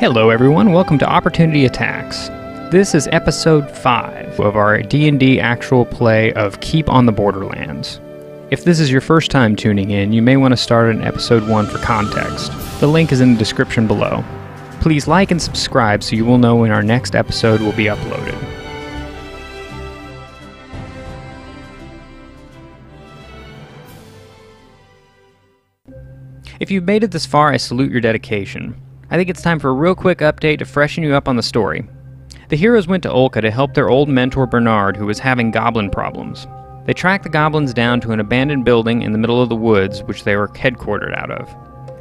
Hello everyone, welcome to Opportunity Attacks. This is episode 5 of our D&D actual play of Keep on the Borderlands. If this is your first time tuning in, you may want to start in episode 1 for context. The link is in the description below. Please like and subscribe so you will know when our next episode will be uploaded. If you've made it this far, I salute your dedication. I think it's time for a real quick update to freshen you up on the story. The heroes went to Olka to help their old mentor Bernard, who was having goblin problems. They tracked the goblins down to an abandoned building in the middle of the woods, which they were headquartered out of.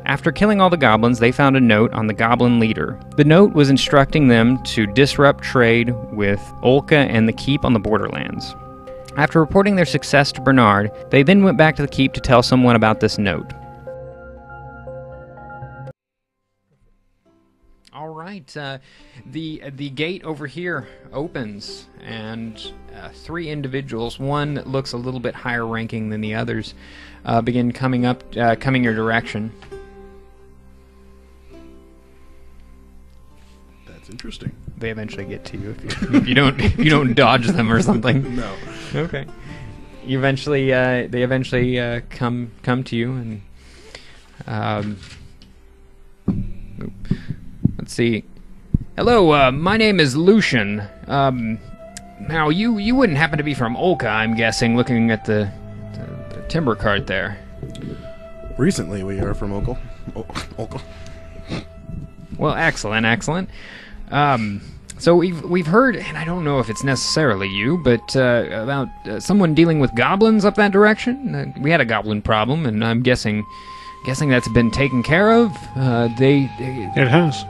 After killing all the goblins, they found a note on the goblin leader. The note was instructing them to disrupt trade with Olka and the Keep on the Borderlands. After reporting their success to Bernard, they then went back to the Keep to tell someone about this note. All right, the gate over here opens, and 3 individuals, one that looks a little bit higher ranking than the others, begin coming your direction. That's interesting. They eventually get to you if you don't dodge them or something. No. Okay. You eventually they eventually come to you, and let's see. Hello, my name is Lucian. Now, you wouldn't happen to be from Olka, I'm guessing, looking at the timber cart there. Recently, we are from Olka. Olka. Well, excellent. So we've heard, and I don't know if it's necessarily you, but about someone dealing with goblins up that direction. We had a goblin problem, and I'm guessing that's been taken care of. It has.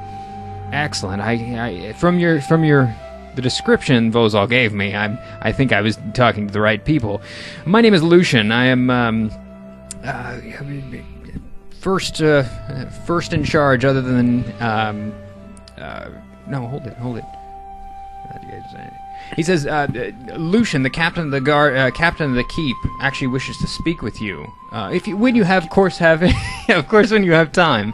Excellent. I from the description Vozal gave me, I think I was talking to the right people. My name is Lucian. I am first in charge, other than no, hold it. He says, Lucian, the captain of the captain of the Keep, actually wishes to speak with you. When you have time.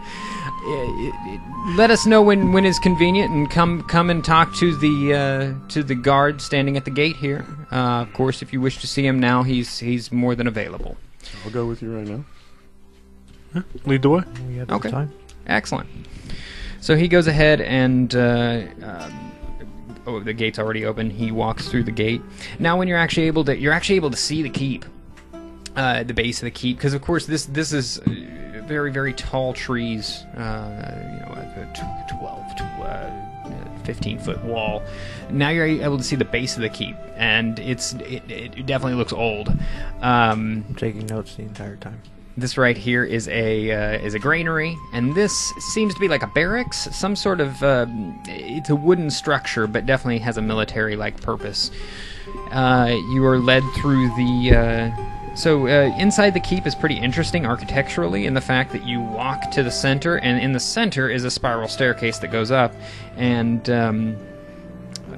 Let us know when is convenient, and come and talk to the guard standing at the gate here. Of course, if you wish to see him now, he's more than available. I'll go with you right now. Huh? Lead the way. We have Okay. time. Excellent. So he goes ahead and the gate's already open. He walks through the gate. Now, when you're actually able to see the keep, the base of the keep, because of course this is very, very tall trees, a 12 to 15-foot wall. Now you're able to see the base of the keep, and it definitely looks old. I'm taking notes the entire time. This right here is a granary, and this seems to be like a barracks, some sort of. It's a wooden structure, but definitely has a military-like purpose. You are led through the. So inside the keep is pretty interesting architecturally, in the fact that you walk to the center, and in the center is a spiral staircase that goes up, and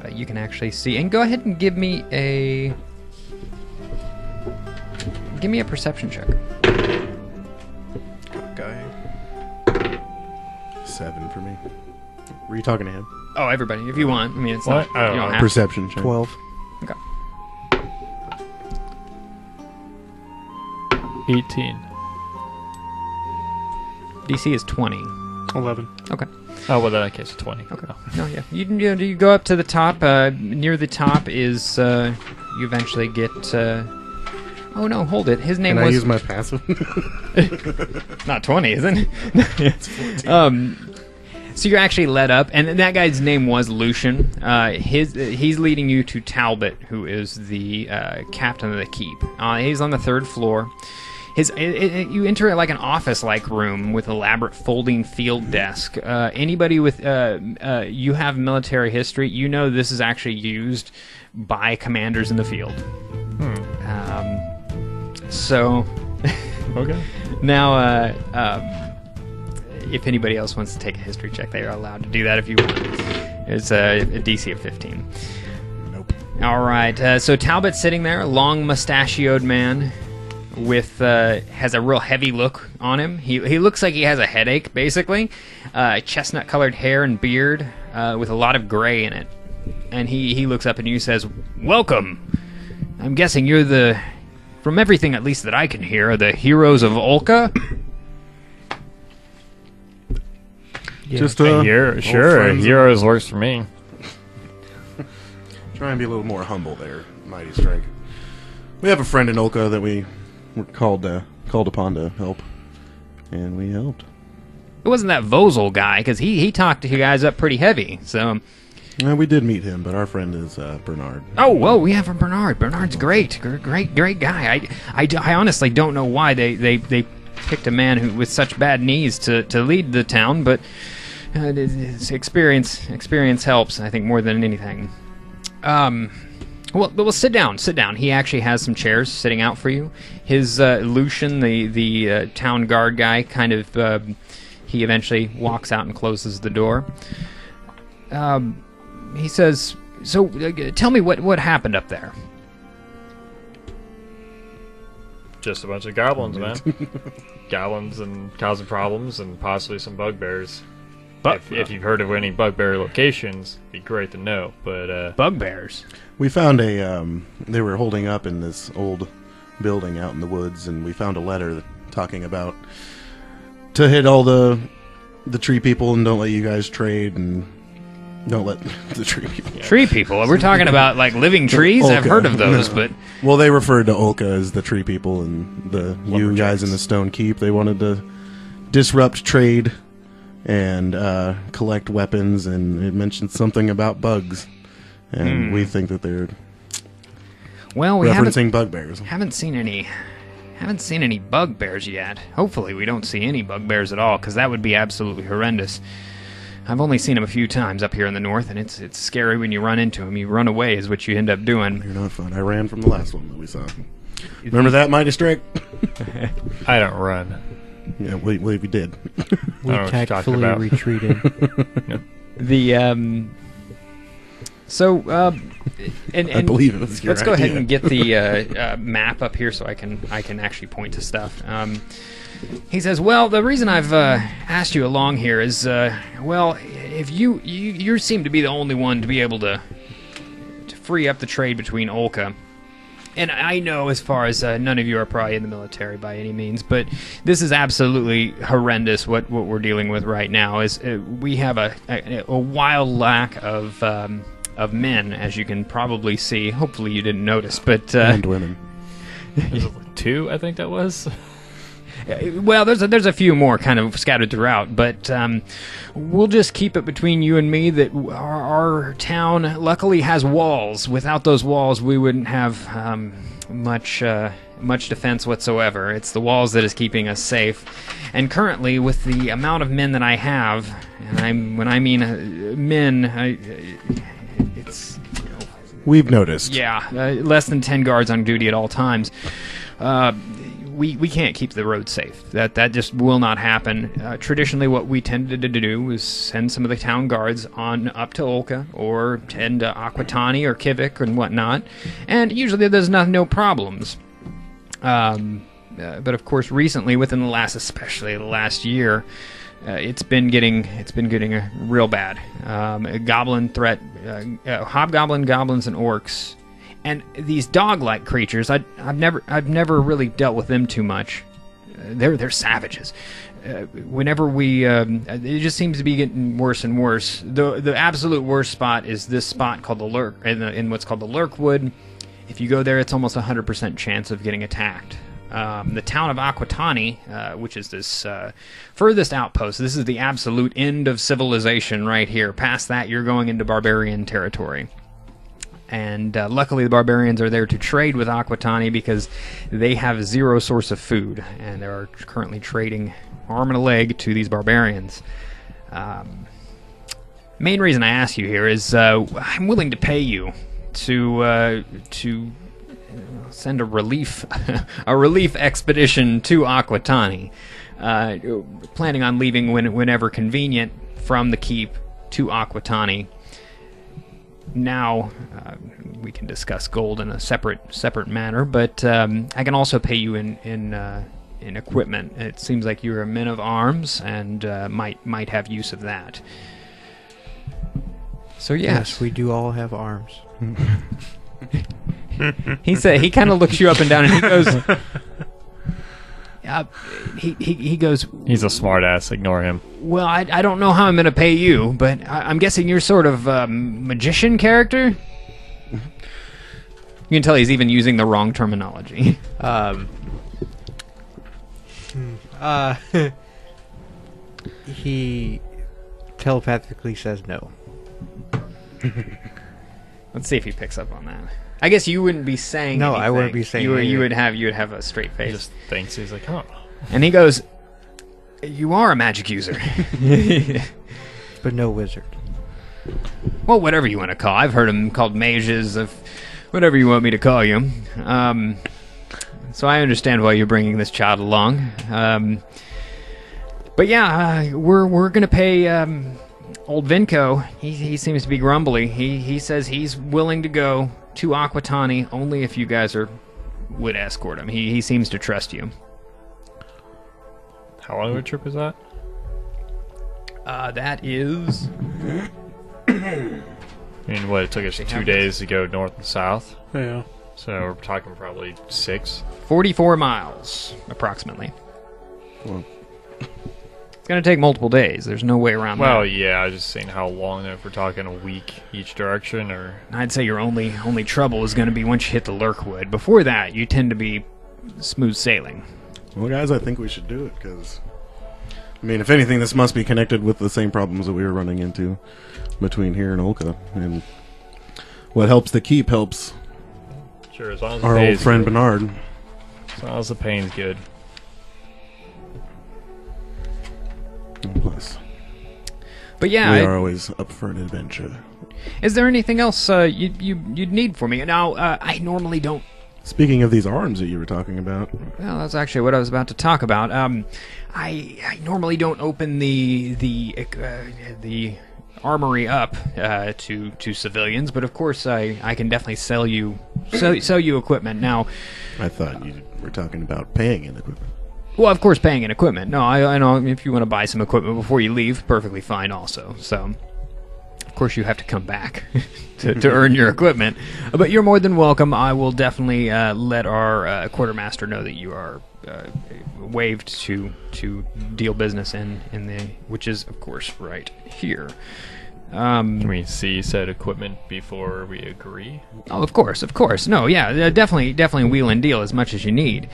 you can actually see. And go ahead and give me a perception check. Guy. 7 for me. Were you talking to him? Oh, everybody, if you want. I mean, it's What? not. You don't have Perception check. 12. to. Okay. 18. DC is 20. 11. Okay. Oh, well, in that case, 20. Okay. No, yeah. You go up to the top. Near the top is you eventually get. Oh no! Hold it. His name Can I was. use my passive? Not 20, isn't it? It's 14. So you're actually led up, and that guy's name was Lucian. He's leading you to Talbot, who is the captain of the keep. He's on the 3rd floor. You enter like an office-like room with elaborate folding field desk. Anybody with you have military history, you know this is actually used by commanders in the field. So, Okay. now, if anybody else wants to take a history check, they are allowed to do that if you want. It's a DC of 15. Nope. All right, so Talbot's sitting there, a long mustachioed man. with has a real heavy look on him. He looks like he has a headache, basically. Chestnut-colored hair and beard with a lot of gray in it. And he looks up at you and says, "Welcome. I'm guessing you're from everything at least that I can hear, the heroes of Olka?" Yeah. Just Sure, friends. heroes works for me. Try and be a little more humble there, Mighty Strike. We have a friend in Olka that we were called upon to help, and we helped. It wasn't that Vozel guy, because he talked you guys up pretty heavy, so... We did meet him, but our friend is Bernard. Oh, whoa, we have a Bernard. Bernard's great. Great guy. I honestly don't know why they picked a man who with such bad knees to lead the town, but it's experience helps, I think, more than anything. Well, sit down. He actually has some chairs sitting out for you. His Lucian, the town guard guy, kind of he eventually walks out and closes the door. He says, "So, tell me what happened up there." Just a bunch of goblins, man. Goblins and causing problems and possibly some bugbears. If you've heard of any bugbear locations, it'd be great to know. But Bugbears. We found they were holding up in this old building out in the woods, and we found a letter talking about to hit all the tree people and don't let you guys trade, and don't let the tree people. Yeah. Tree people? We're talking about, like, living trees? Olka. I've heard of those, No. but... Well, they referred to Olka as the tree people, and you guys in the Stone Keep, they wanted to disrupt trade and collect weapons, and it mentioned something about bugs. And we think that they're we referencing bugbears. Haven't seen any bugbears yet. Hopefully we don't see any bugbears at all, because that would be absolutely horrendous. I've only seen them a few times up here in the north, and it's scary when you run into them. You run away is what you end up doing. You're not fun. I ran from the last one that we saw. Remember that, Mighty Strike? I don't run. Yeah, we did. We I don't know what you're talking tactfully about. retreated. And I believe it was your let's go ahead idea. and get the map up here so I can actually point to stuff. He says, "Well, the reason I've asked you along here is, if you seem to be the only one to be able to free up the trade between Olka. And I know, as far as none of you are probably in the military by any means, but this is absolutely horrendous. What we're dealing with right now is we have a wild lack of men, as you can probably see. Hopefully, you didn't notice, but And women. Is it 2, I think that was? Well, there's a few more kind of scattered throughout, but we'll just keep it between you and me that our town luckily has walls. Without those walls, we wouldn't have much defense whatsoever. It's the walls that is keeping us safe. And currently, with the amount of men that I have, and when I mean men, it's... We've noticed. Yeah, less than 10 guards on duty at all times. We can't keep the road safe. That just will not happen. Traditionally, what we tended to do is send some of the town guards on up to Olka or tend to Aquitani or Kivik and whatnot, and usually there's no problems. But of course, recently, especially the last year, it's been getting real bad. A goblin threat, hobgoblin, goblins, and orcs. And these dog-like creatures, I've never really dealt with them too much. They're savages. Whenever it just seems to be getting worse and worse. The absolute worst spot is this spot called the Lurk, in what's called the Lurkwood. If you go there, it's almost 100% chance of getting attacked. The town of Aquitani, which is this furthest outpost. This is the absolute end of civilization right here. Past that, you're going into barbarian territory. And luckily the barbarians are there to trade with Aquitani because they have zero source of food, and they are currently trading arm and a leg to these barbarians. Main reason I ask you here is I'm willing to pay you to send a relief expedition to Aquitani, planning on leaving whenever convenient from the keep to Aquitani. Now, we can discuss gold in a separate manner. But I can also pay you in equipment. It seems like you're a men of arms and might have use of that. So Yes, we do all have arms. He kind of looks you up and down, and he goes. He goes. He's a smartass. Ignore him. Well, I don't know how I'm going to pay you, but I'm guessing you're sort of magician character. You can tell he's even using the wrong terminology. He telepathically says no. Let's see if he picks up on that. I guess you wouldn't be saying. No, anything. I wouldn't be saying. You would have a straight He face. just thinks he's like, oh. And he goes, "You are a magic user." But no wizard. Well, whatever you want to call. I've heard them called mages, of whatever you want me to call you. So I understand why you're bringing this child along. But yeah, we're gonna pay old Vinco. He seems to be grumbly. He says he's willing to go to Aquatani only if you guys would escort him. He seems to trust you. How long of a trip is that? That is. I mean, what, it took us 2 days to go north and south? Yeah. So we're talking probably 6. 44 miles, approximately. Well, It's going to take multiple days. There's no way around Well, that. yeah, I was just saying how long, though, if we're talking a week each direction, or... I'd say your only trouble is going to be once you hit the Lurkwood. Before that, you tend to be smooth sailing. well, guys, I think we should do it because, I mean, if anything, this must be connected with the same problems that we were running into between here and Olka. And what helps the keep helps Sure, as long as the our old pay's friend good. Bernard. As long as the pain's good. And plus, But yeah, we are always up for an adventure. is there anything else you'd need for me? Now, I normally don't. Speaking of these arms that you were talking about, Well, that's actually what I was about to talk about. I normally don't open the armory up to civilians, but of course I can definitely sell you equipment. Now, I thought you were talking about paying in equipment. well, of course, paying in equipment. No, I know if you want to buy some equipment before you leave, perfectly fine. Also, so of course you have to come back to earn your equipment, but you're more than welcome. I will definitely let our quartermaster know that you are waived to deal business in the, which is of course right here. Can we see said equipment before we agree? Oh, of course. No, yeah, definitely wheel and deal as much as you need.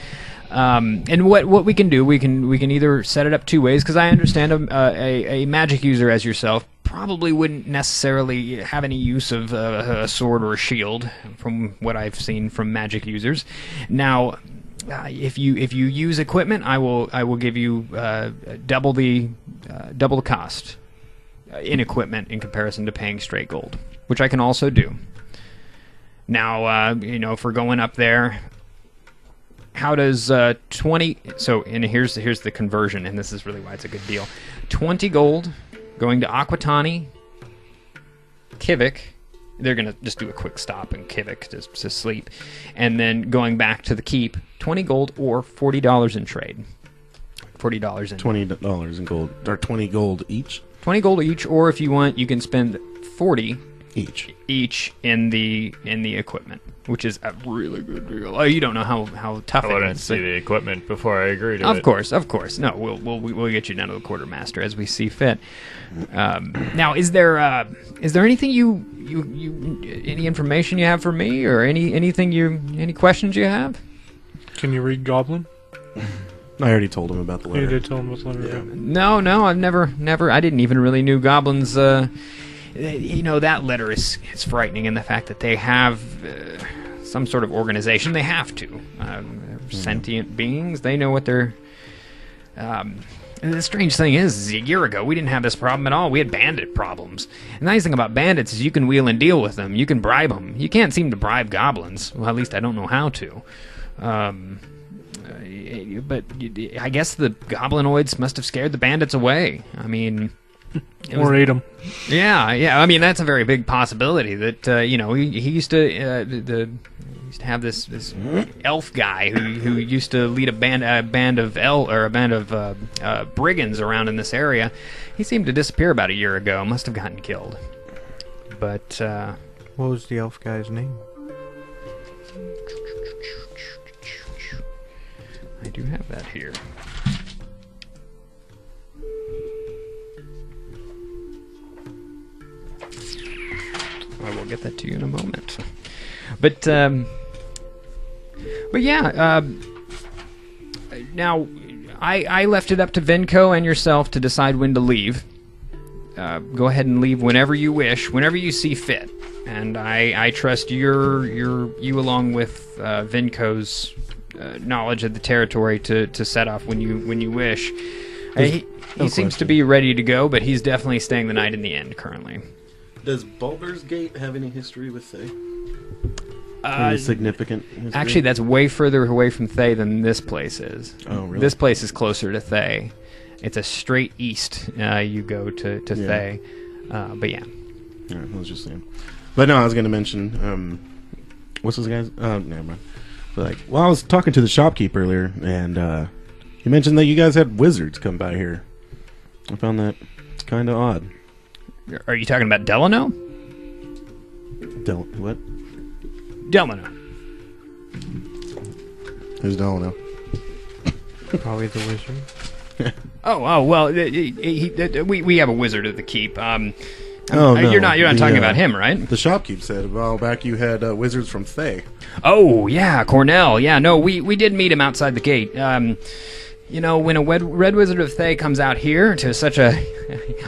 And what we can do, we can either set it up two ways, because I understand a magic user as yourself probably wouldn't necessarily have any use of a sword or a shield, from what I've seen from magic users. Now, if you use equipment, I will give you double the cost in equipment in comparison to paying straight gold, which I can also do. Now, if we're going up there, how does 20? So, and here's the conversion, and this is really why it's a good deal. 20 gold going to Aquatani, Kivik. They're gonna just do a quick stop in Kivik to sleep, and then going back to the keep. 20 gold or $40 in trade. $40 in $20 in gold, or 20 gold each. 20 gold each, or if you want, you can spend 40 Each in the equipment, which is a really good deal. Oh, you don't know how tough I it wouldn't is. see the equipment before I agree to it. Of course. No, we'll get you down to the quartermaster as we see fit. Now, is there anything you any information you have for me, or any questions you have? Can you read Goblin? I already told him about the letter. You did tell him about the letter. Yeah. No, I've never. I didn't even really knew goblins. That letter is frightening in the fact that they have some sort of organization. They have to. Sentient beings. They know what they're. And the strange thing is, a year ago, we didn't have this problem at all. We had bandit problems. And the nice thing about bandits is you can wheel and deal with them. You can bribe them. You can't seem to bribe goblins. Well, at least I don't know how to. But I guess the goblinoids must have scared the bandits away. I mean, Or ate him. Yeah, yeah. I mean, that's a very big possibility. That he used to have this elf guy who used to lead a band of brigands around in this area. He seemed to disappear about a year ago. Must have gotten killed. But what was the elf guy's name? I do have that here. I will get that to you in a moment. But yeah. Now, I left it up to Vinco and yourself to decide when to leave. Go ahead and leave whenever you wish, whenever you see fit. And I trust you along with Vinco's knowledge of the territory to set off when you wish. He seems to be ready to go, but he's definitely staying the night in the inn currently. Does Baldur's Gate have any history with Thay? Any significant history? Actually, that's way further away from Thay than this place is. Oh, really? This place is closer to Thay. It's a straight east you go to Thay. But yeah. Yeah, I was just saying. But no, I was going to mention, what's this guy's? Never mind. But I was talking to the shopkeep earlier, and he mentioned that you guys had wizards come by here. I found that kind of odd. Are you talking about Delano? What? Delano. Who's Delano? Probably the wizard. Oh, well, we have a wizard at the keep. No, you're not talking about him, right? The shopkeep said a while back you had wizards from Thay. Oh, yeah, Cornell. Yeah, no, we did meet him outside the gate. When a Red Wizard of Thay comes out here to such a...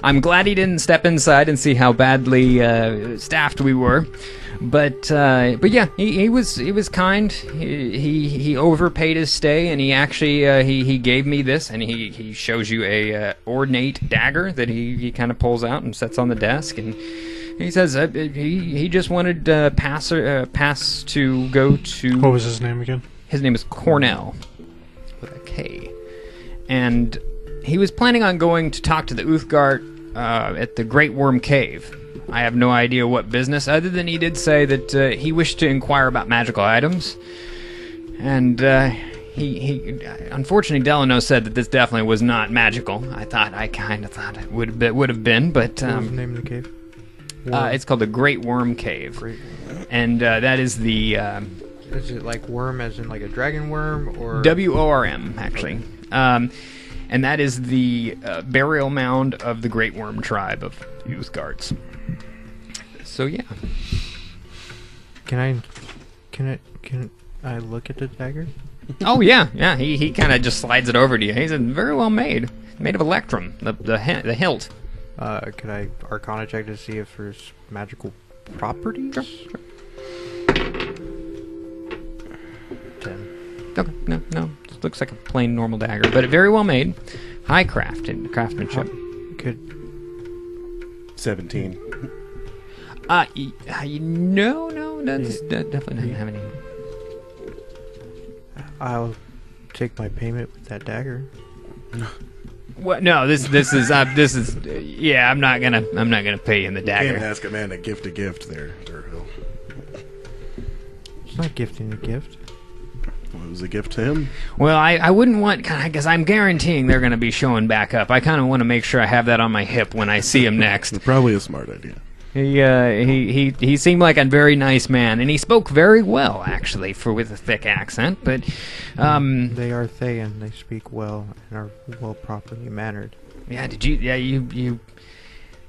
I'm glad he didn't step inside and see how badly staffed we were. But yeah, he was kind. He overpaid his stay, and he actually he gave me this, and he shows you a ornate dagger that he kind of pulls out and sets on the desk, and he says he just wanted pass to go to... What was his name again? His name is Cornell with a K. And he was planning on going to talk to the Uthgard at the Great Worm Cave. I have no idea what business, other than he did say that he wished to inquire about magical items. And he unfortunately, Delano said that this definitely was not magical. I kind of thought it would have been, but... what was the name of the cave? It's called the Great Worm Cave. And that is the... is it like worm as in like a dragon worm, or... WORM, actually. And that is the burial mound of the Great Worm tribe of Uthgards. So yeah. Can I look at the dagger? Oh yeah. He kind of just slides it over to you. He said, very well made of electrum. The hilt. Could I Arcana check to see if there's magical properties? Sure. 10. Okay, no. It looks like a plain normal dagger, but very well made. High craftsmanship. Could 17. No, that's definitely doesn't have any. I'll take my payment with that dagger. What? No, this is yeah. I'm not gonna pay in the dagger. Can't ask a man to gift a gift there, Durhill. It's not gifting a gift. Well, it was a gift to him. Well, I wouldn't want, because I'm guaranteeing they're going to be showing back up. I kind of want to make sure I have that on my hip when I see him next. It's probably a smart idea. He seemed like a very nice man, and he spoke very well, actually, with a thick accent. But they are Thayan. They speak well and are well properly mannered. Yeah. You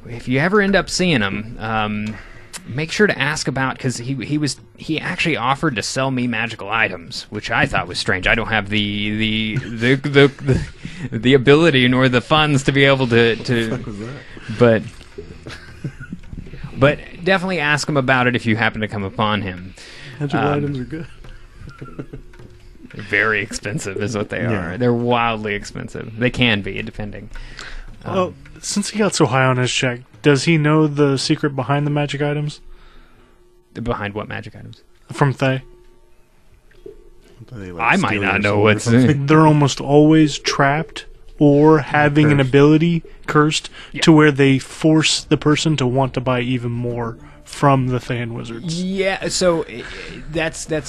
if you ever end up seeing him, make sure to ask about, because he actually offered to sell me magical items, which I thought was strange. I don't have the ability nor the funds to be able to. What the fuck was that? But definitely ask him about it if you happen to come upon him. Magical items are good. Very expensive is what they Yeah. are. They're wildly expensive. They can be, depending. Well, since he got so high on his check, does he know the secret behind the magic items? Behind what magic items? From Thay? They, I might steal not your know soul or what's something. They're almost always trapped or having an ability cursed to where they force the person to want to buy even more from the Thayan Wizards. Yeah, so that's Of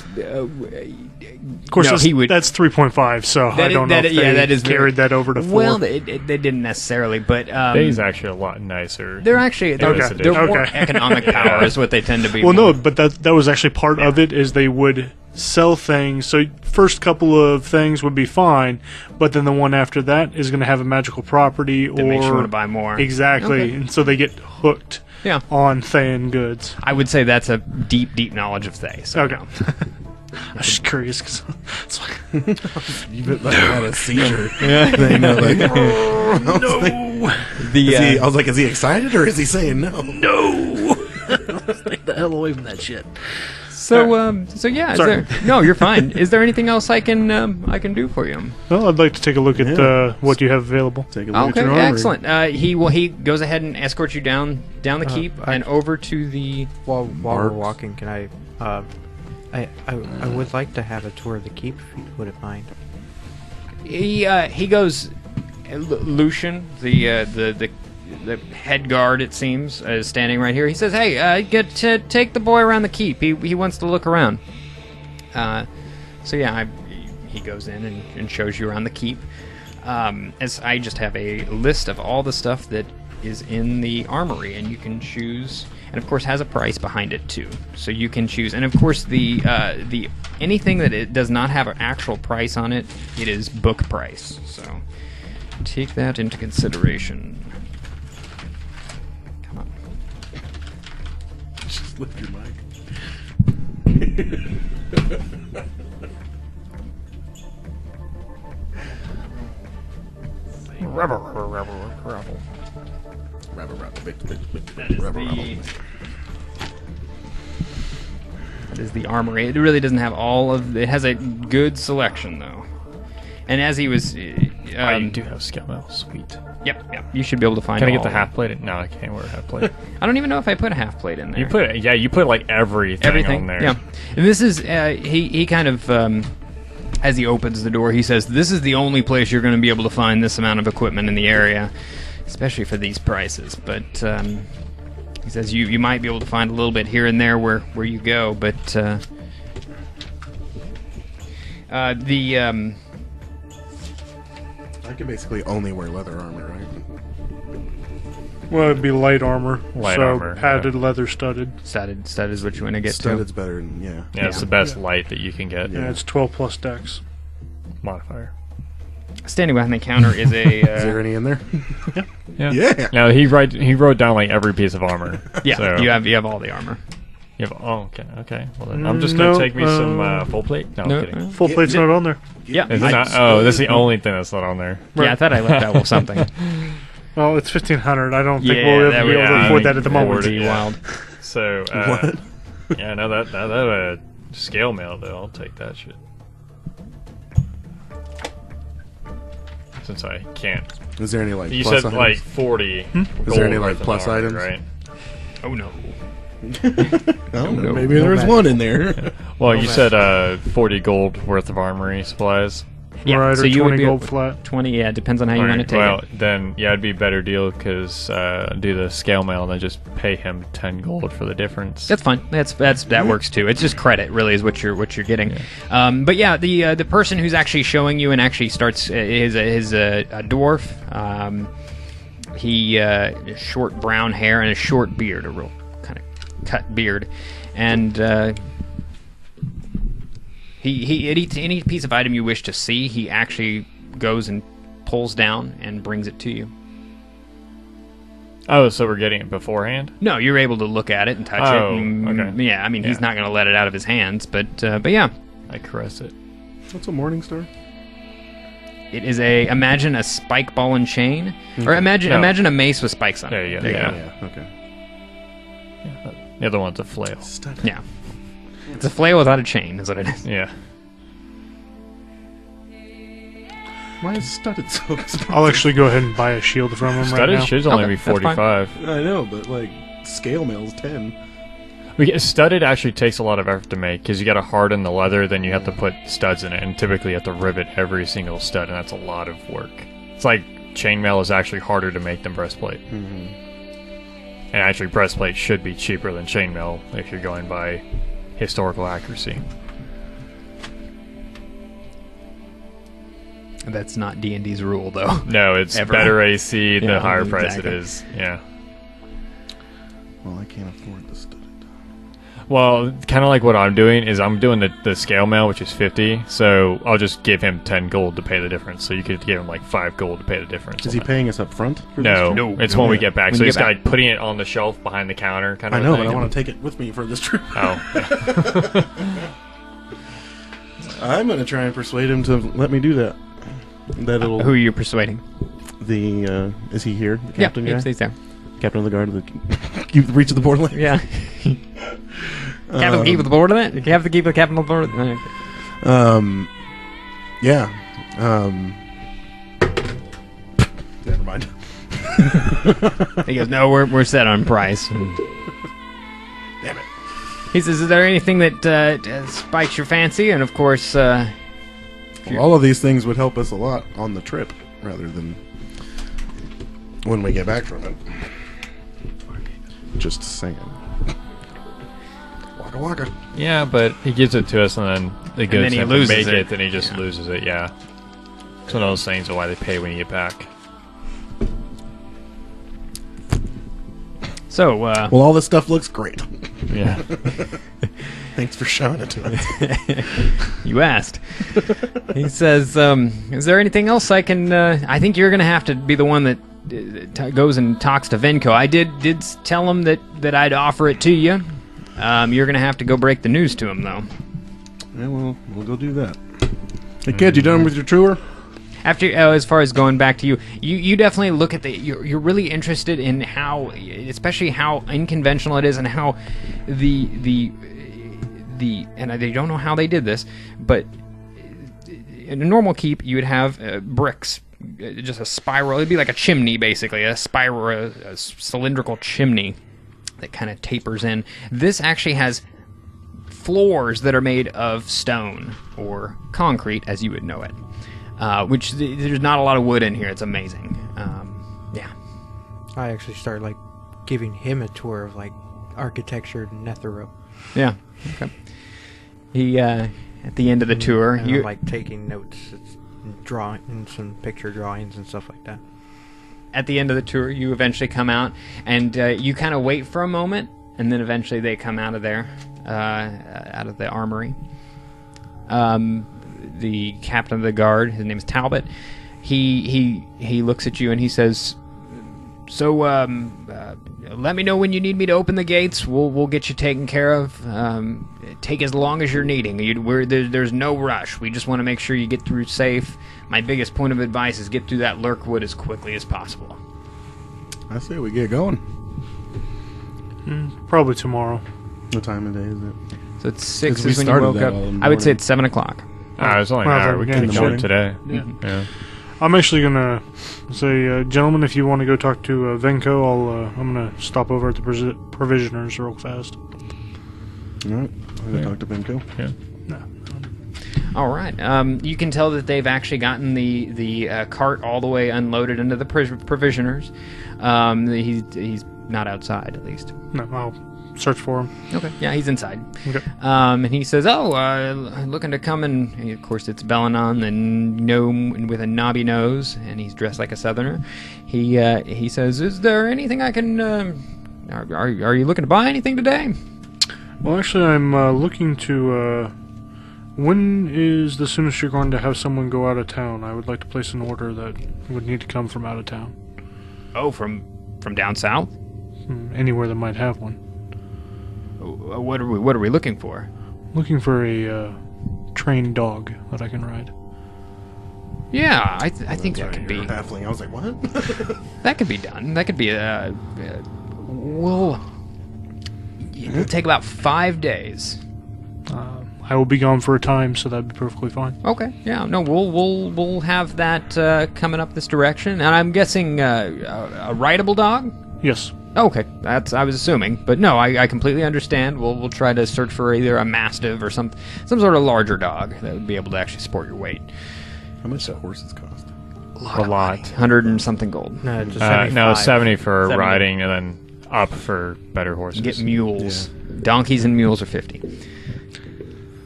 course, no, that's 3.5, so I don't know if they carried that over to 4. Well, they didn't necessarily, but They's actually a lot nicer. they're more economic power is what they tend to be. Well, no, but that was actually part of it, is they would sell things. So first couple of things would be fine, but then the one after that is going to have a magical property that makes you want to buy more. Exactly, Okay. and so they get hooked on Thayan goods. I would say that's a deep knowledge of Thay. So Okay. I was just curious because it's like, You had a seizure. Thing, like, no. I was like, is he excited or is he saying no? No. Stay the hell away from that shit. So yeah. Sorry. No, you're fine. Is there anything else I can do for you? Well, I'd like to take a look at what you have available. Take a look Okay, at your armory. excellent. He goes ahead and escorts you down the keep and over to the. While we're Marks. walking, can I would like to have a tour of the keep, if you wouldn't mind. He goes. Lucian, the head guard, it seems, is standing right here. He says, "Hey, get to take the boy around the keep. He wants to look around." So yeah, he goes in and shows you around the keep. As I just have a list of all the stuff that is in the armory, and you can choose, and of course has a price behind it too. So you can choose, and of course the anything that it does not have an actual price on it, it is book price. So take that into consideration. Come on. Just lift your mic. That is the armory. It really doesn't have all of. It has a good selection though. And as he was, You do have scale mail. Sweet. Yep. You should be able to find. Can I get the all half plate? No, I can't wear a half plate. I don't even know if I put a half plate in there. You put like everything on there. Yeah. And this is he kind of as he opens the door, he says, "This is the only place you're going to be able to find this amount of equipment in the area, especially for these prices." But he says you might be able to find a little bit here and there where you go, but I can basically only wear leather armor, right? Well, it'd be light armor. Light so armor, padded, leather studded. Studded is what you want to get Studded's to. better than, yeah. Yeah, it's the best light that you can get. Yeah, it's 12 plus dex. Modifier. Standing behind the counter is a. Is there any in there? Yeah. Yeah. No, he wrote down like every piece of armor. Yeah, So you have all the armor. you have. Oh, okay. Well, then I'm just gonna take me some full plate. No, No, I'm kidding. Full plate's not on there. Yeah. Is it not? Oh, that's the only thing that's not on there. Yeah, I thought I left out with something. Well, it's 1,500. I don't think Yeah, we'll that ever be would able to be afford that at the moment. pretty wild. So What? yeah, no, that scale mail though. I'll take that shit. Since I can't. Is there any, like, You plus said items? like 40. Is there any, like, gold worth of plus armor, items? Right. Oh no. Oh, no. maybe there's one in there. Well, you said 40 gold worth of armory supplies. Yeah, Right, so or you would 20 be gold flat. 20. Yeah, it depends on how you want to Alright, take well, it. then yeah, it'd be a better deal because do the scale mail and then just pay him 10 gold for the difference. That's fine. That works too. It's just credit, really, is what you're getting. But yeah, the person who's actually showing you and actually starts is a dwarf. He short brown hair and a short beard, a real kind of cut beard, and he any piece of item you wish to see, he actually goes and pulls down and brings it to you. Oh, so we're getting it beforehand? No, you're able to look at it and touch it. Oh, And, okay. Yeah, I mean, he's Yeah. not going to let it out of his hands, but yeah. I caress it. What's a morning star? It is imagine a spike ball and chain, or imagine a mace with spikes on it. There you go. There you go. Yeah, okay. The other one's a flail. Yeah. It's a flail without a chain, is what it is. Yeah. Why is studded so expensive? I'll actually go ahead and buy a shield from him right Studded now. should only Okay, be that's fine. 45. I know, but, like, scale mail's 10. Studded actually takes a lot of effort to make because you got to harden the leather, then you have to put studs in it, and typically you have to rivet every single stud, and that's a lot of work. It's like chainmail is actually harder to make than breastplate. Mm-hmm. And actually, breastplate should be cheaper than chainmail if you're going by historical accuracy. That's not D&D's rule, though. No, it's Ever. better AC, the Yeah, higher price exactly. it is. Yeah. Well, I can't afford the studded. Well, kind of like what I'm doing is I'm doing the scale mail, which is 50. So I'll just give him 10 gold to pay the difference. So you could give him like 5 gold to pay the difference. Is he paying us up front? For No, this trip? it's when we get back. When So you he's get back. like putting it on the shelf behind the counter, kind of. I know, thing. but I want to take it with me for this trip. Oh, I'm going to try and persuade him to let me do that. That it'll. Who are you persuading? The is he here? The captain guy? he's there. Captain of the guard of the you reach of the Borderlands. Yeah. Captain Key with the board on it? You have to keep the captain of the board. Yeah. Never mind. He goes, no, we're set on price. Damn it. He says, is there anything that spikes your fancy? And of course, Well, all of these things would help us a lot on the trip, rather than when we get back from it. Just saying. Waka waka. yeah, but he gives it to us, and then it goes then he to loses make it. it, then he just loses it. Yeah, it's one of those things of why they pay when you get back. so, Well, all this stuff looks great. Yeah. Thanks for showing it to us. you asked. He says, is there anything else I can... I think you're going to have to be the one that goes and talks to Venko. I did tell him that I'd offer it to you. You're going to have to go break the news to him, though. Yeah, well, we'll go do that. Hey, kid, you done with your tour? After, as far as going back to you definitely look at you're really interested in how, especially how unconventional it is, and how the and I don't know how they did this, but in a normal keep you would have bricks, just a spiral. It'd be like a chimney, basically, a spiral, a cylindrical chimney that kind of tapers in. This actually has floors that are made of stone or concrete, as you would know it. Which there's not a lot of wood in here. It's amazing. Yeah. I actually started like giving him a tour of like architecture in Netherrow. Yeah. Okay. He at the end of the tour, And you I'm like taking notes, drawing and some picture drawings and stuff like that. at the end of the tour, you eventually come out, and you kind of wait for a moment, and then eventually they come out of there, out of the armory. The captain of the guard, his name is Talbot. He looks at you and he says, "So, let me know when you need me to open the gates. We'll get you taken care of. Take as long as you're needing. There's no rush. We just want to make sure you get through safe. My biggest point of advice is get through that Lurkwood as quickly as possible." I say we get going. Probably tomorrow. What time of day is it? So it's 6 we is when you started woke that up. all in the I would say morning. it's 7 o'clock. It's only an Well, hour. We yeah, could in have the done it morning. today. Yeah. I'm actually gonna say, gentlemen, if you want to go talk to Venko, I'm gonna stop over at the provisioners real fast. All right. I'm going to talk to Benko. Yeah. All right. You can tell that they've actually gotten the cart all the way unloaded into the provisioners. He's not outside, at least. No, I'll search for him. Okay. Yeah, he's inside. Okay. And he says, looking to come and of course it's Belenon, the gnome with a knobby nose, and he's dressed like a southerner. He says, is there anything I can, are you looking to buy anything today? Well, actually, I'm looking to. When is the soonest you're going to have someone go out of town? I would like to place an order that would need to come from out of town. Oh, from down south? Anywhere that might have one. What are we looking for? Looking for a trained dog that I can ride. Yeah, I think that Sorry, could be. you're baffling. I was like, what? That could be done. That could be it'll take about 5 days. I will be gone for a time, so that'd be perfectly fine. Okay. Yeah. No, we'll have that coming up this direction, and I'm guessing a rideable dog. Yes. Okay, that's I was assuming, but no, I completely understand. We'll try to search for either a mastiff or some sort of larger dog that would be able to actually support your weight. How much do horses cost? A lot. 100 and something gold. No, it's a No, 75. 70 for 70. riding, and then up for better horses. Get mules. Donkeys and mules are 50.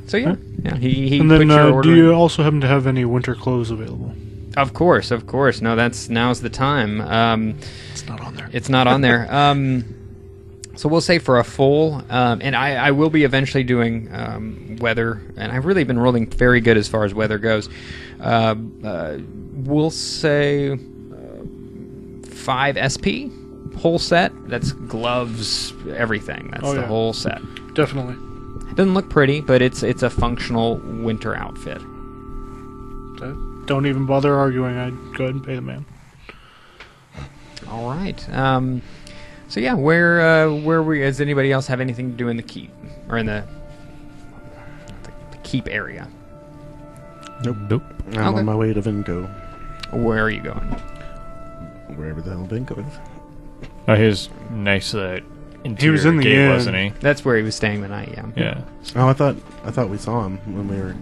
So yeah, he And put then, your order do you in. also happen to have any winter clothes available? Of course. No, now's the time. It's not on there. It's not on there. So we'll say for a full, and I will be eventually doing weather, and I've really been rolling very good as far as weather goes. We'll say 5 SP, whole set. That's gloves, everything. That's the whole set. Definitely. It doesn't look pretty, but it's a functional winter outfit. Don't even bother arguing. I'd go ahead and pay the man. All right. So yeah, where we? Does anybody else have anything to do in the keep or in the keep area? Nope. I'm on my way to Vinco. Where are you going? Wherever the hell Vinco is. Oh, he was next to that interior He was in the gate, inn. wasn't he? That's where he was staying the night. Yeah. Yeah. Oh, I thought we saw him when we were...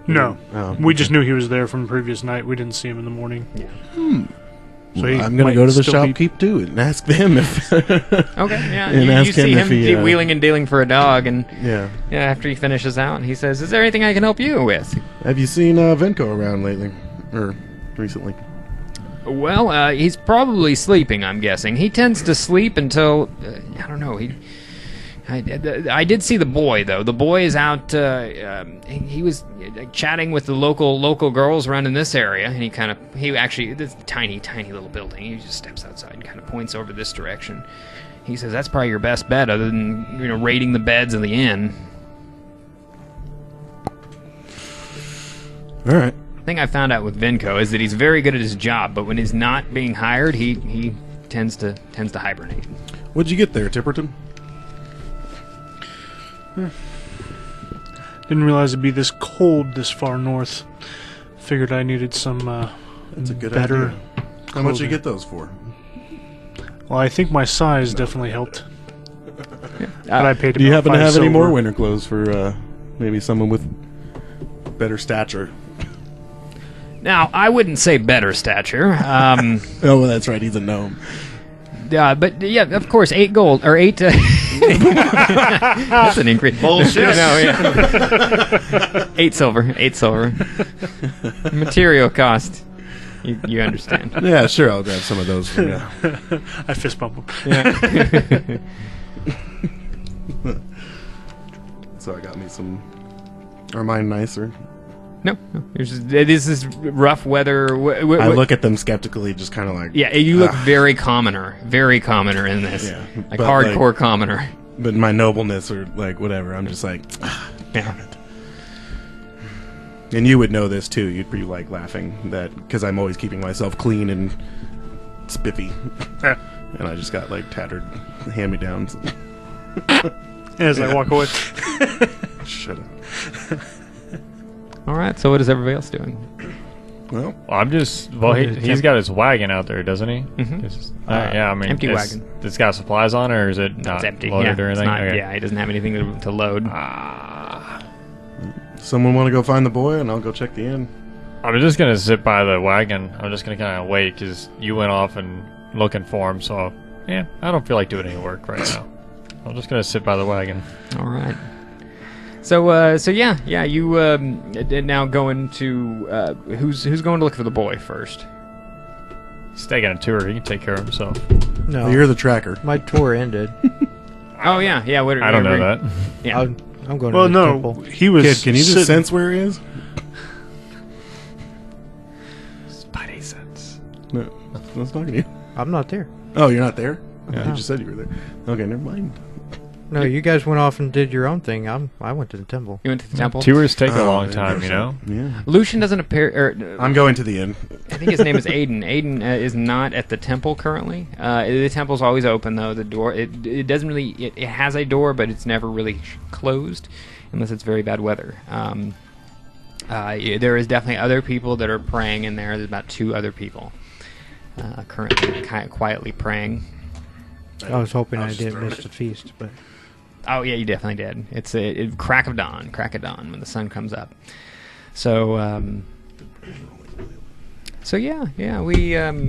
No. Oh, We just knew he was there from the previous night. We didn't see him in the morning. So he I'm going to might go to the still be- shopkeep too and ask them if... Okay. Yeah. And You ask see him him if he, wheeling and dealing for a dog, and Yeah. after he finishes out, he says, "Is there anything I can help you with?" Have you seen Vinco around lately? Or recently? Well, he's probably sleeping, I'm guessing. He tends to sleep until, I don't know, I did see the boy, though. The boy is out, he was chatting with the local girls around in this area, and he actually, this tiny little building, he just steps outside and kind of points over this direction. He says, "That's probably your best bet, other than, raiding the beds in the inn." All right. The thing I found out with Vinco is that he's very good at his job, but when he's not being hired, he tends to hibernate. What'd you get there, Tipperton? Didn't realize it'd be this cold this far north. Figured I needed some That's a good better idea. How much you clothing. get those for? Well, I think my size definitely helped. But I paid Do you about happen to 5 have any more silver. winter clothes for maybe someone with better stature? Now, I wouldn't say better stature. Oh, well, that's right. He's a gnome. But yeah, of course, 8 gold or 8. That's an increase. Bullshit. No, yeah. 8 silver. 8 silver. Material cost. You understand? Yeah, sure. I'll grab some of those for you. I fist bump him. Yeah. So I got me some. Are mine nicer? No. This is rough weather. I look at them skeptically, just kind of like. Yeah, you look very commoner in this. Yeah, like but, hardcore commoner. But my nobleness or like whatever, I'm just like, Yeah. and you would know this too. You'd be like laughing that because I'm always keeping myself clean and spiffy, and I just got like tattered hand-me-downs. As I walk away. Shut up. All right. So what is everybody else doing? Well, I'm just... Well, he's got his wagon out there, doesn't he? Mm-hmm. Yeah, I mean... Empty wagon. It's got supplies on it, or is it not It's empty. loaded Yeah, or it's anything? not, Okay. yeah, he doesn't have anything to load. someone want to go find the boy, and I'll go check the inn. I'm just going to sit by the wagon. I'm just going to kind of wait, because you went off and looking for him, so... Yeah, I don't feel like doing any work right now. I'm just going to sit by the wagon. All right. So yeah, you now going to who's going to look for the boy first? He's taking a tour. He can take care of himself. No, Well, you're the tracker. my tour ended. Oh yeah. What? I don't know that. Yeah. I'm going Well, to the no, temple. he was. Kid, can you just sitting- sense where he is? Spidey sense. No, I was talking to you. I'm not there. Oh, you're not there? Yeah. You just said you were there. Okay, never mind. No, you guys went off and did your own thing. I went to the temple. You went to the temple. Tours take a Oh, long yeah, time, you know? Yeah. Lucian doesn't appear. Or, I'm going to the inn. I think his name is Aiden. Aiden is not at the temple currently. The temple's always open though. The door it doesn't really. It has a door, but it's never really closed unless it's very bad weather. There is definitely other people that are praying in there. There's about 2 other people currently kind of quietly praying. I was hoping I just didn't throwing miss it. the feast, but Oh yeah, you definitely did. It's a crack of dawn when the sun comes up. So So yeah, we where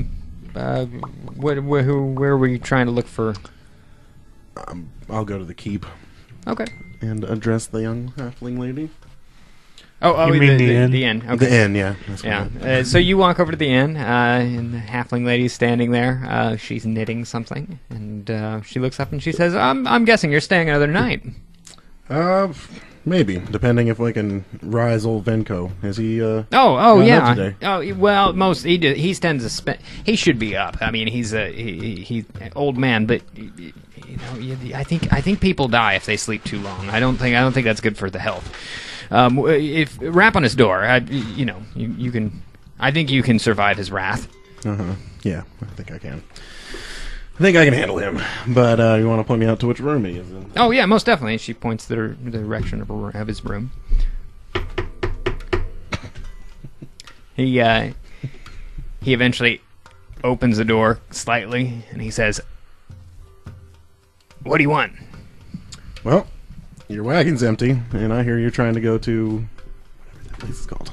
are we trying to look for? I'll go to the keep Okay. and address the young halfling lady. Oh, You mean the inn? The inn. Okay. The inn, yeah. That's what I meant. Yeah. So you walk over to the inn, and the halfling lady's standing there. She's knitting something, and she looks up and she says, "I'm guessing you're staying another night." Maybe, depending if I can rise old Venko. Is he? Oh up yeah. today? Oh well, he tends to spend. He should be up. I mean, he's an old man, but I think people die if they sleep too long. I don't think that's good for the health. If rap on his door, you can. I think you can survive his wrath. Yeah, I think I can. I think I can handle him. But you want to point me out to which room he is in? Oh yeah, most definitely. She points the direction of his room. He eventually opens the door slightly, and he says, "What do you want?" Well, your wagon's empty, and I hear you're trying to go to whatever that place is called.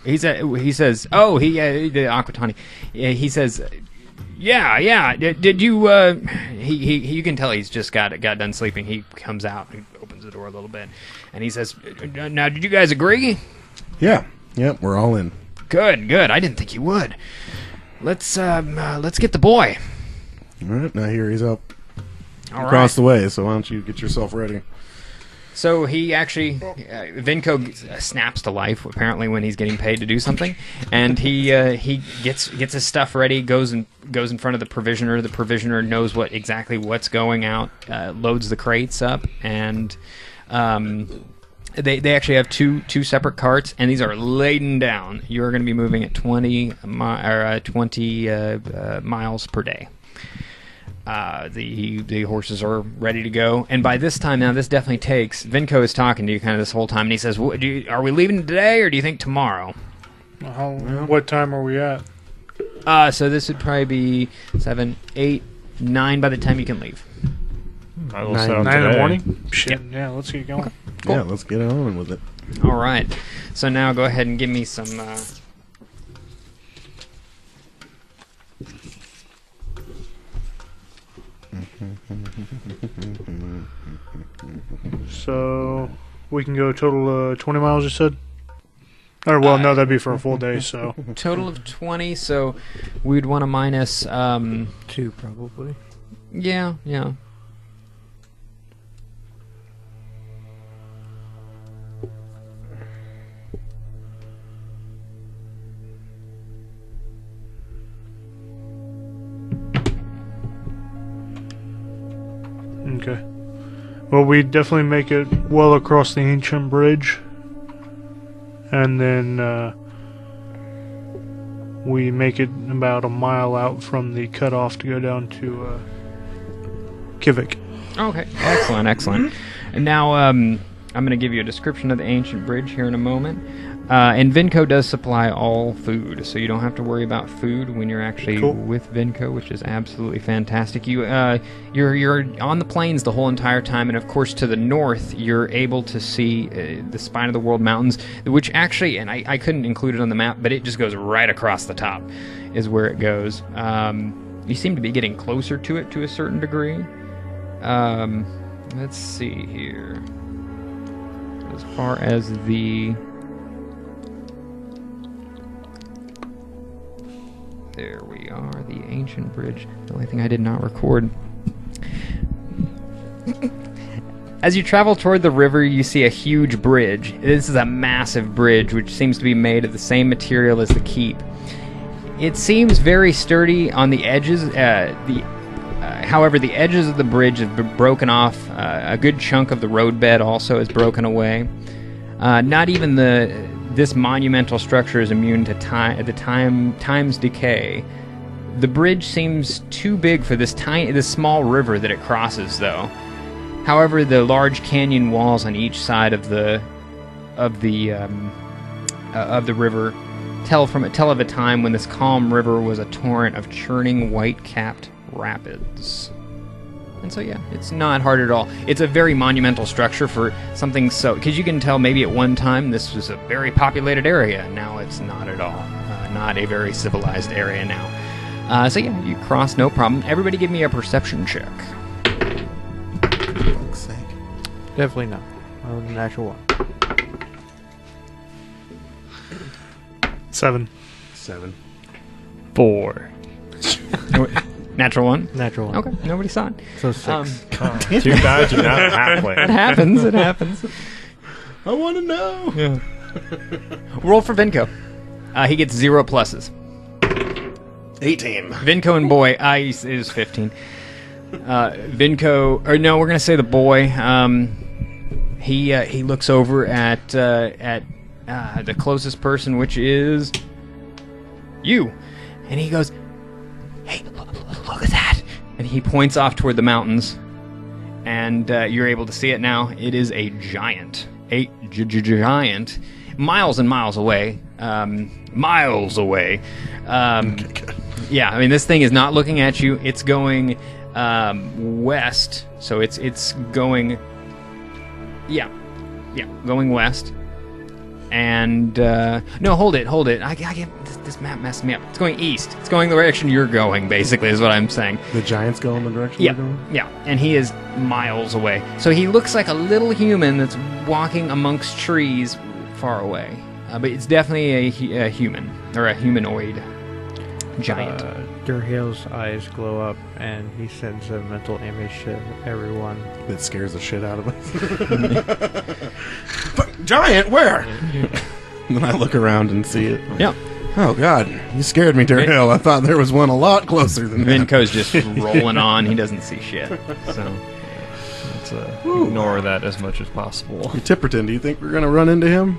He says, the Aquatani. He says, yeah. Did you? You can tell he's just got done sleeping. He comes out, he opens the door a little bit, and he says, "Now, did you guys agree?" Yeah, we're all in. Good. I didn't think you would. Let's get the boy. All right, now here he's up All across right. the way. So why don't you get yourself ready? So he actually, Vinko snaps to life apparently when he's getting paid to do something, and he gets his stuff ready, goes in front of the provisioner. The provisioner knows exactly what's going out, loads the crates up, and they actually have two separate carts, and these are laden down. You are going to be moving at 20 miles per day. The horses are ready to go, and by this time now, this definitely takes. Vinko is talking to you kind of this whole time, and he says, "Are we leaving today, or do you think tomorrow?" What time are we at? So this would probably be 7, 8, 9 by the time you can leave. I will 9 set up 9 in the today. morning? Shit, yeah, let's get going. Cool. Yeah, let's get on with it. All right. So now go ahead and give me some. So we can go a total 20 miles, you said? Or, well, no, that'd be for a full day, so. Total of 20, so we'd want to minus. 2 probably. Yeah. Okay. Well, we definitely make it well across the ancient bridge. And then we make it about a mile out from the cutoff to go down to Kivik. Okay. Excellent. And now I'm going to give you a description of the ancient bridge here in a moment. And Vinko does supply all food, so you don't have to worry about food when you're actually with Vinko, which is absolutely fantastic. You're on the plains the whole entire time, and of course to the north you're able to see the Spine of the World Mountains, which actually, and I couldn't include it on the map, but it just goes right across the top, is where it goes. You seem to be getting closer to it to a certain degree. Let's see here. As far as the... There we are, the ancient bridge. The only thing I did not record. As you travel toward the river, you see a huge bridge. This is a massive bridge, which seems to be made of the same material as the keep. It seems very sturdy on the edges. However, the edges of the bridge have been broken off. A good chunk of the roadbed also is broken away. Not even this monumental structure is immune to time's decay. The bridge seems too big for this small river that it crosses, though. However, the large canyon walls on each side of the river tell of a time when this calm river was a torrent of churning white-capped rapids. And so, yeah, it's not hard at all. It's a very monumental structure for something so... Because you can tell maybe at one time this was a very populated area. Now it's not at all. not a very civilized area now. So yeah, you cross no problem. Everybody give me a perception check. For fuck's sake. Definitely not. Natural one. 7. 7. 4. Natural one? Natural one. Okay, nobody saw it. So 6. Too bad you're not halfway. It happens, it happens. I want to know. Yeah. Roll for Vinco. He gets 0 pluses. 18. Vinco and boy, it is 15. Vinco, or no, we're gonna say the boy. He looks over at the closest person, which is you, and he goes, "Hey, look at that!" And he points off toward the mountains, and you're able to see it now. It is a giant, giant, miles and miles away. Miles away. Yeah, I mean, this thing is not looking at you. It's going west, so it's going. Yeah, going west. And no, hold it. I get this map messed me up. It's going east. It's going the direction you're going. Basically, is what I'm saying. The giants go in the direction Yeah, we're going? yeah, and he is miles away. So he looks like a little human that's walking amongst trees far away. But it's definitely a human or a humanoid giant. Durhale's eyes glow up, and he sends a mental image to everyone. That scares the shit out of us. Giant, where? And then I look around and see it. Yeah. Oh, God. You scared me, Durhale. I thought there was one a lot closer than that. Vinco's just rolling on. He doesn't see shit. So Let's ignore that as much as possible. Hey, Tipperton, do you think we're going to run into him?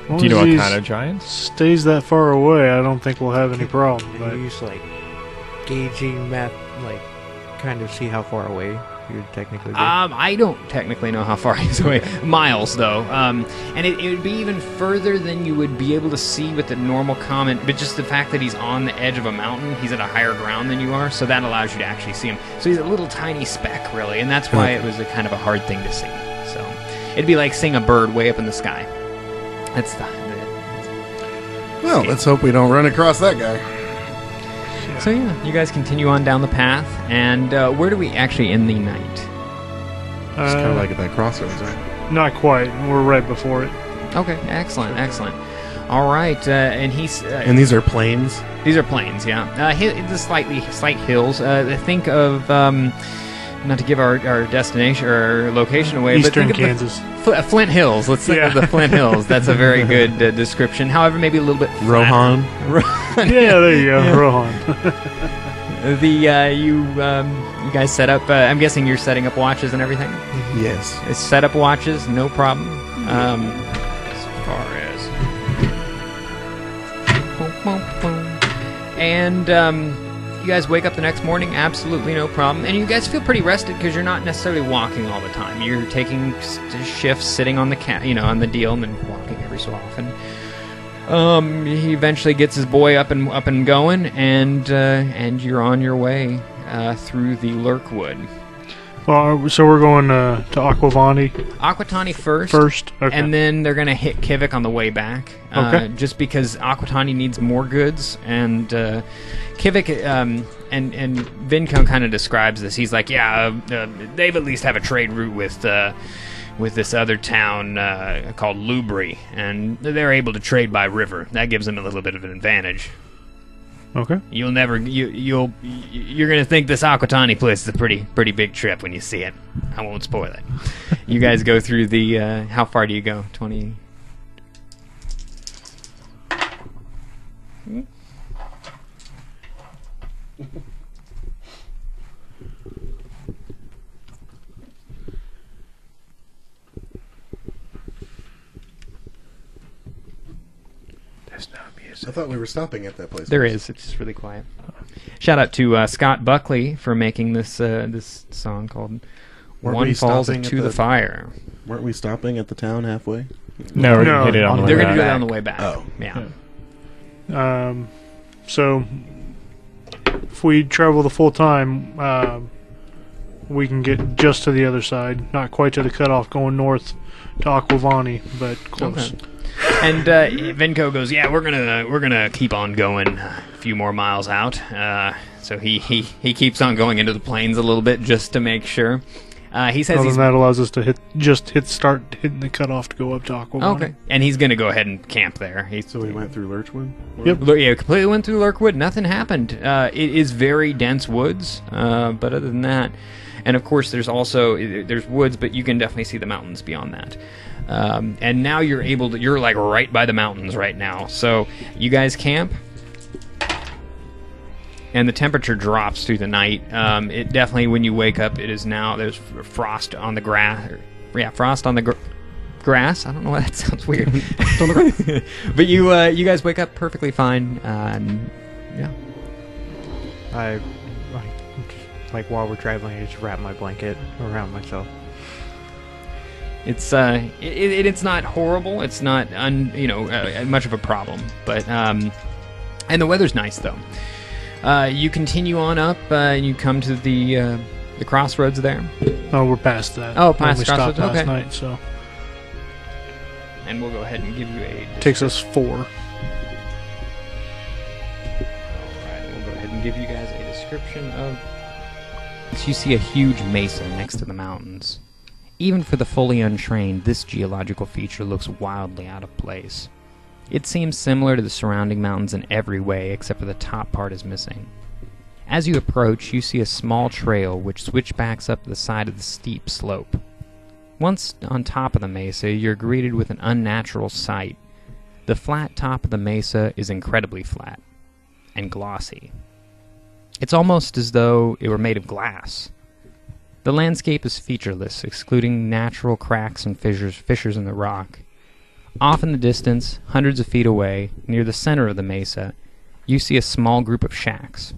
Do you know what kind of giants? Stays that far away, I don't think we'll have any problem. Can But you use like gauging math, like kind of see how far away you would technically be? I don't technically know how far he's away. Miles, though. And it would be even further than you would be able to see with the normal comment, but just the fact that he's on the edge of a mountain, he's at a higher ground than you are, so that allows you to actually see him. So he's a little tiny speck, really, and that's why it was a kind of a hard thing to see. So it'd be like seeing a bird way up in the sky. That's Well, let's hope we don't run across that guy. So yeah, you guys continue on down the path, and where do we actually end the night? It's kind of like at that crossroads, right? not quite. We're right before it. Okay, excellent. All right, and he's And these are plains? these are plains, yeah. The slight hills. Think of not to give our destination or location away, Eastern but think Kansas. of Flint Hills. Let's think of the Flint Hills. That's a very good description. However, maybe a little bit flatter. Rohan? Yeah, there you go, Rohan. You guys set up. I'm guessing you're setting up watches and everything. Yes. It's set up watches, no problem. As far as and you guys wake up the next morning, absolutely no problem, and you guys feel pretty rested because you're not necessarily walking all the time. You're taking shifts, sitting on the on the deal, and then walking every so often. He eventually gets his boy up and going, and you're on your way through the Lurkwood. Well, so we're going to Aquavani Aquatani first. Okay. And then they're going to hit Kivik on the way back. Okay. Just because Aquatani needs more goods. And Kivik and Vinco kind of describes this. He's like, they've at least have a trade route with this other town called Lubri. And they're able to trade by river. That gives them a little bit of an advantage. Okay. You're gonna think this Aquatani place is a pretty big trip when you see it. I won't spoil it. You guys go through the how far do you go? 20. There's no music. I thought we were stopping at that place. There is. It's just really quiet. Shout out to Scott Buckley for making this song called Weren't "One we Falls stopping into at the the- Fire." Weren't we stopping at the town halfway? No, we're No, gonna hit it on the way They're gonna back. do that on the way back. Oh. Yeah. So if we travel the full time, we can get just to the other side, not quite to the cutoff, going north to Aquavani, but close. Okay. And Venko goes, "Yeah, we're gonna keep on going a few more miles out." So he keeps on going into the plains a little bit just to make sure. He says then that allows us to hit hitting the cutoff to go up to Aquaman. Okay, and he's gonna go ahead and camp there. So we went through Lurchwood? Yep. Yeah, completely went through Lurkwood. Nothing happened. It is very dense woods, but other than that, and of course there's woods, but you can definitely see the mountains beyond that. And now you're like right by the mountains right now. So you guys camp, and the temperature drops through the night. It definitely, when you wake up, there's frost on the grass. Frost on the grass. I don't know why that sounds weird. But you guys wake up perfectly fine. Yeah. I like while we're traveling, I just wrap my blanket around myself. It's it's not horrible. It's not much of a problem. But and the weather's nice though. You continue on up, and you come to the crossroads there. Oh, we're past that. Oh, past we crossroads. stopped last Okay. night, so And we'll go ahead and give you a. takes us 4. Alright, we'll go ahead and give you guys a description of. So you see a huge mesa next to the mountains. Even for the fully untrained, this geological feature looks wildly out of place. It seems similar to the surrounding mountains in every way, except for the top part is missing. As you approach, you see a small trail which switchbacks up the side of the steep slope. Once on top of the mesa, you're greeted with an unnatural sight. The flat top of the mesa is incredibly flat and glossy. It's almost as though it were made of glass. The landscape is featureless, excluding natural cracks and fissures in the rock. Off in the distance, hundreds of feet away, near the center of the mesa, you see a small group of shacks.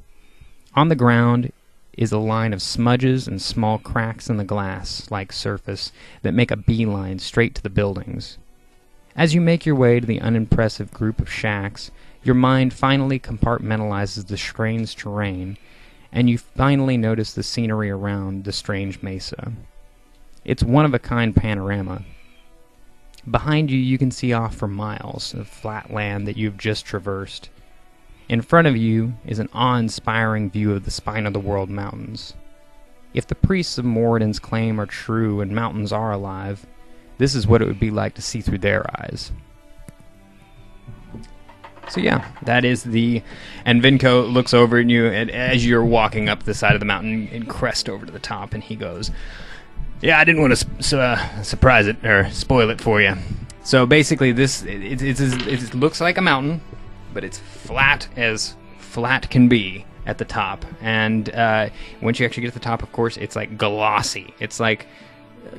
On the ground is a line of smudges and small cracks in the glass-like surface that make a beeline straight to the buildings. As you make your way to the unimpressive group of shacks, your mind finally compartmentalizes the strange terrain, and you finally notice the scenery around the strange mesa. It's one-of-a-kind panorama. Behind you, you can see off for miles of flat land that you've just traversed. In front of you is an awe-inspiring view of the Spine of the World mountains. If the priests of Moradin's claim are true and mountains are alive, this is what it would be like to see through their eyes. So yeah, that is the... And Vinco looks over at you, and as you're walking up the side of the mountain and crest over to the top, and he goes... Yeah, I didn't want to surprise it or spoil it for you. So basically, it looks like a mountain, but it's flat as flat can be at the top. And once you actually get to the top, of course, it's like glossy. It's like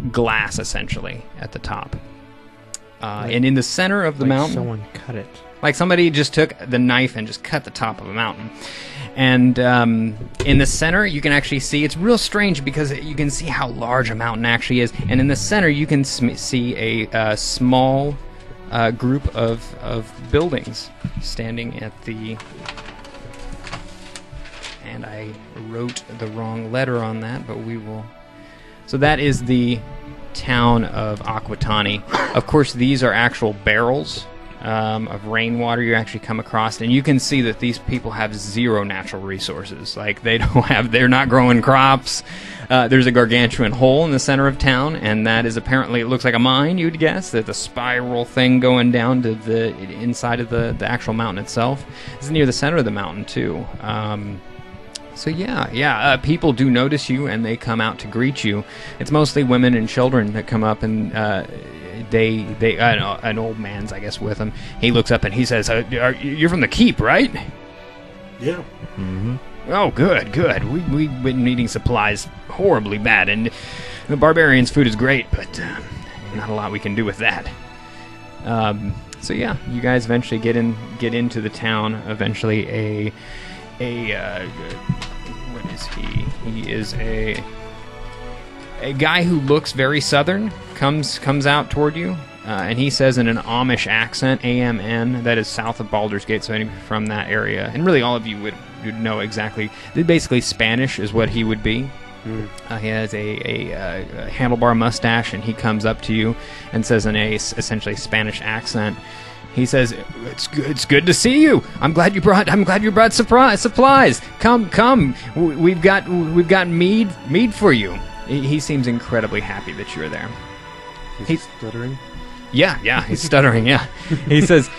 glass essentially at the top. And in the center of the mountain, someone cut it. Like somebody just took the knife and just cut the top of a mountain. And in the center, you can actually see, it's real strange because you can see how large a mountain actually is. And in the center, you can see a small group of buildings standing at the... And I wrote the wrong letter on that, but we will... So that is the town of Aquatani. Of course, these are actual barrels of rainwater you actually come across, and you can see that these people have zero natural resources. Like, they're not growing crops. There's a gargantuan hole in the center of town, and that is apparently, it looks like a mine, you'd guess. There's a spiral thing going down to the inside of the actual mountain itself. It's near the center of the mountain, too. So people do notice you, and they come out to greet you. It's mostly women and children that come up, and an old man's, I guess, with him. He looks up and he says, "You're from the keep, right?" Yeah. Mm-hmm. Oh, good. We've been needing supplies horribly bad, and the barbarians' food is great, but not a lot we can do with that. So yeah, you guys eventually get into the town. Eventually, what is he? He is a guy who looks very southern. Comes out toward you, and he says in an Amish accent, AMN, that is south of Baldur's Gate, so anybody from that area, and really all of you would know exactly. Basically, Spanish is what he would be. He has a handlebar mustache, and he comes up to you and says in a essentially Spanish accent, He says, "It's good to see you. I'm glad you brought supplies. Come. We've got mead for you." He seems incredibly happy that you're there. He's stuttering. Yeah, he's stuttering. Yeah, he says,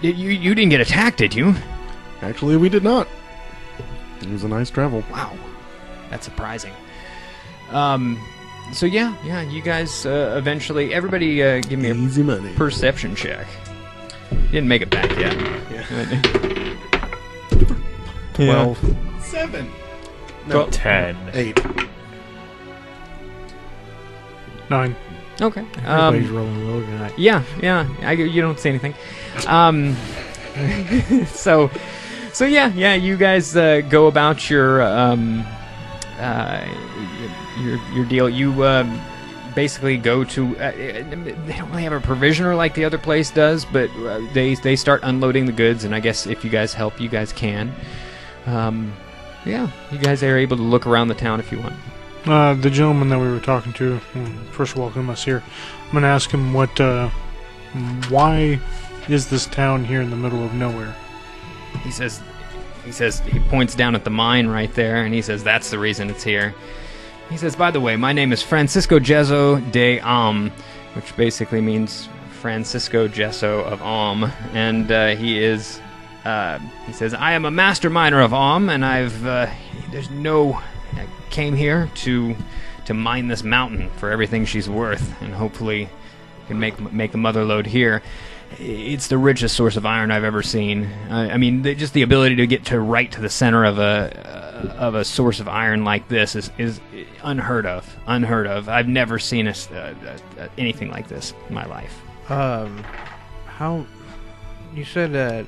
"You didn't get attacked, did you?" Actually, we did not. It was a nice travel. Wow, that's surprising. So yeah, you guys eventually. Everybody, give me Easy money. perception check. Didn't make it back yet. Yeah. 12. 7. No, 10. 8. 9. Okay. Everybody's rolling low tonight. Yeah. You don't say anything. So yeah. You guys go about your deal. You basically go to. They don't really have a provisioner like the other place does, but they start unloading the goods. And I guess if you guys help, you guys can. Yeah, you guys are able to look around the town if you want. The gentleman that we were talking to first welcomed us here. I'm going to ask him why is this town here in the middle of nowhere? He says he points down at the mine right there, and he says that's the reason it's here. He says, by the way, my name is Francisco Gesso de which basically means Francisco Gesso of and he says, I am a master miner of and I came here to mine this mountain for everything she's worth, and hopefully can make a mother lode here. It's the richest source of iron I've ever seen. I mean, just the ability to get to right to the center of a source of iron like this is unheard of. I've never seen anything like this in my life. How you said that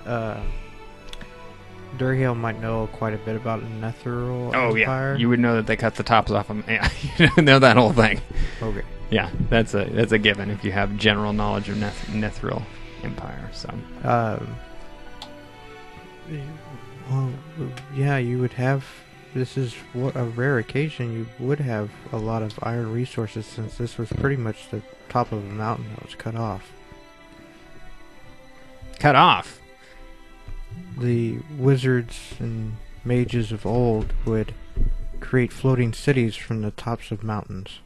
Durhill might know quite a bit about the Netheril Empire? Yeah, you would know that they cut the tops off them. Yeah, you know that whole thing. Okay. Yeah, that's a given if you have general knowledge of Netheril Empire. So. Well, yeah, you would have. This is a rare occasion. You would have a lot of iron resources, since this was pretty much the top of a mountain that was cut off. Cut off? The wizards and mages of old would create floating cities from the tops of mountains.